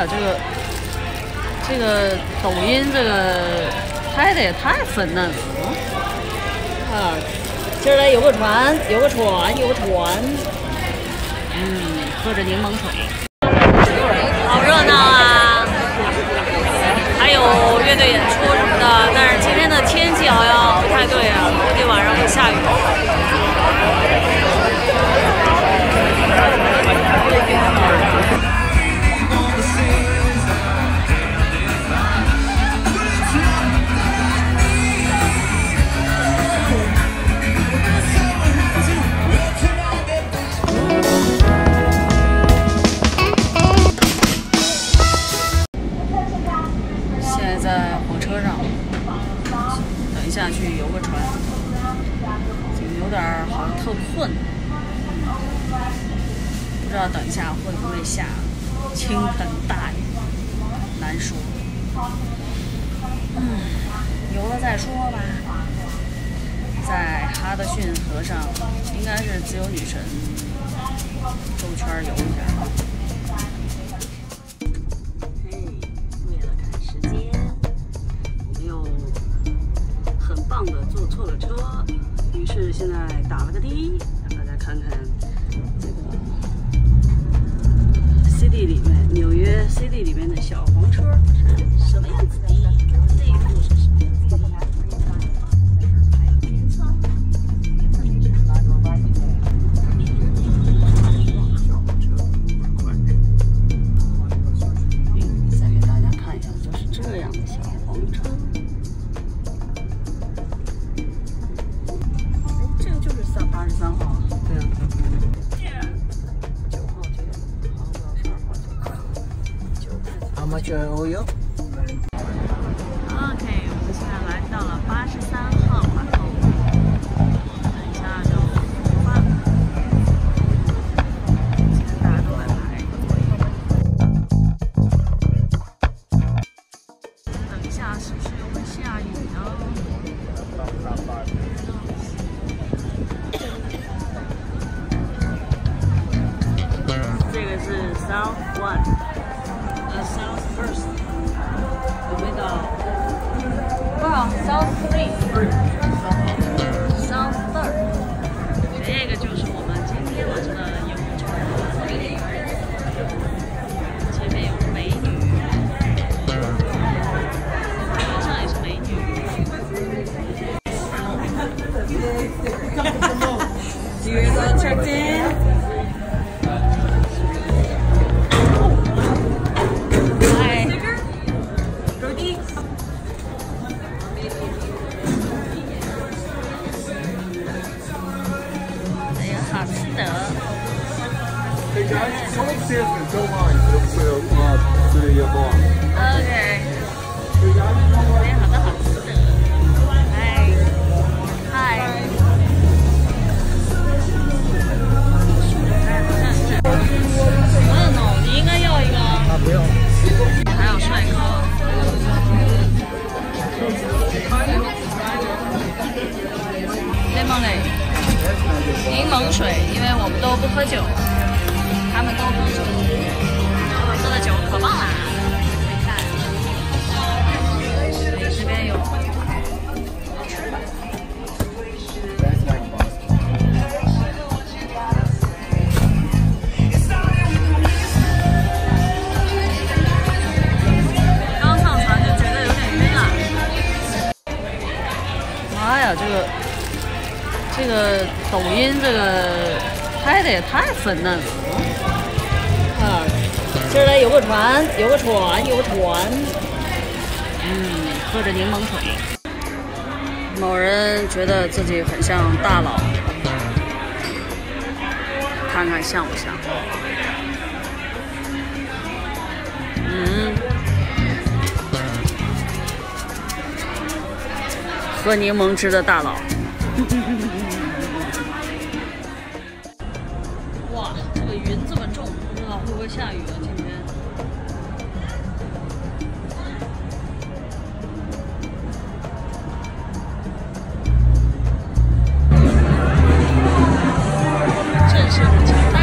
呀，这个抖音这个拍的也太粉嫩了啊！今儿来游个船，喝着柠檬水，好热闹啊！还有乐队演出什么的，但是今天的天气好像不太对啊，估计晚上会下雨。在火车上，等一下去游个船，有点好像特困，不知道等一下会不会下倾盆大雨，难说。游了再说吧。在哈德逊河上，应该是自由女神周圈游一下。坐错了车，于是现在打了个的，让大家看看这个 CD 里面纽约 CD 里面的小黄车是什么样子的，内部是什么样子的，还有天窗。再给大家看一下，就是这样的小黄车。83号，对啊，9号9号12号9号。How much are all you? OK， 我们现在来到了83号码头，等一下就出发。现在大家都在排座椅。等一下是不是又会下雨呢？South One， South First， 有没有到？哇 ，South Three，South Third， 这个就是我们今天晚上的游船。前面有美女，船上也是美女。You're all checked in. Hey guys, come upstairs and don't mind. To your bar. Okay. 哎，好的，好吃的。嗨，嗨。no， 你应该要一个。啊，不用。还有帅哥。Lemonade， 柠檬水，因为我们都不喝酒。他们都喝酒，喝的酒可棒啦！这边有好吃的。刚上船就觉得有点晕了。妈呀，这个抖音这个拍的也太粉嫩了。今儿来游个船，喝着柠檬水。某人觉得自己很像大佬，看看像不像？喝柠檬汁的大佬。哇，这个云这么重，不知道会不会下雨啊？今天。阵势很强大。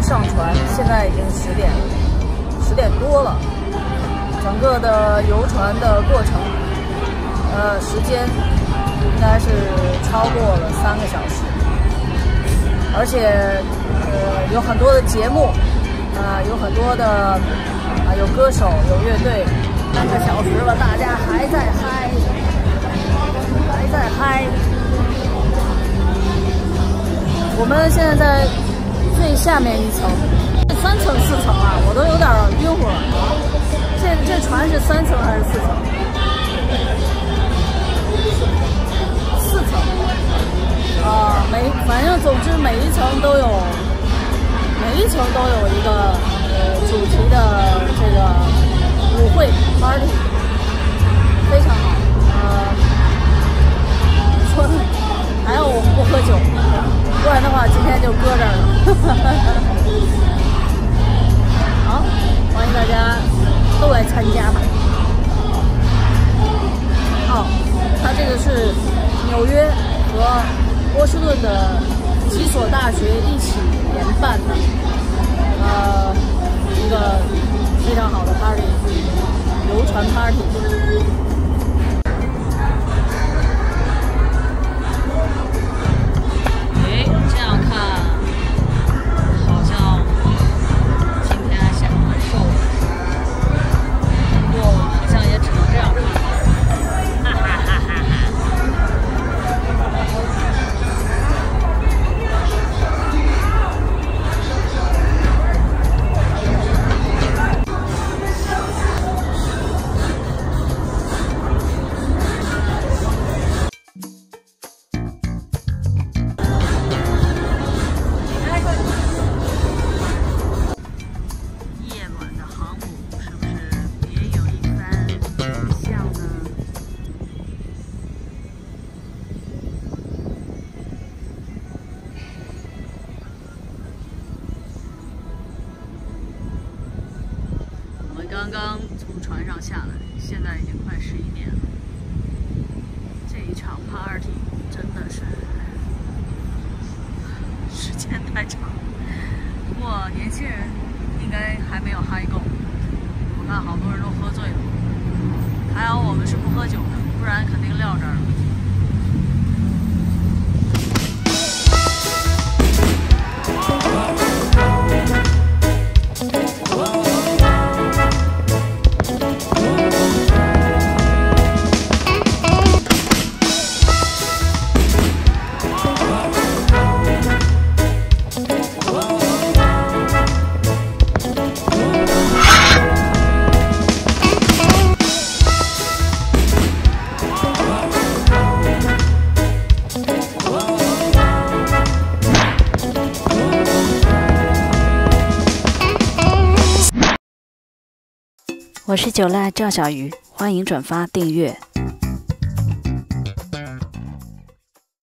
上船，现在已经10点多了。整个的游船的过程，时间应该是超过了3个小时，而且有很多的节目，有很多的有歌手，有乐队。3个小时了，大家还在嗨，还在嗨。我们现在在最下面一层，3层4层啊，我都有点晕乎了。这船是3层还是4层？4层啊，反正总之每一层都有一个主题的这个舞会 Party， 非常好。还好我们不喝酒，不然的话今天就搁这儿了。好，欢迎大家都来参加吧。它这个是纽约和波士顿的几所大学一起联办的，一个非常好的 party， 游船 party。刚刚从船上下来，现在已经快11点了。这一场 party 真的是时间太长，不过年轻人应该还没有嗨够。我看好多人都喝醉了，还好我们是不喝酒的，不然肯定撂这儿了。我是酒辣赵小鱼，欢迎转发订阅。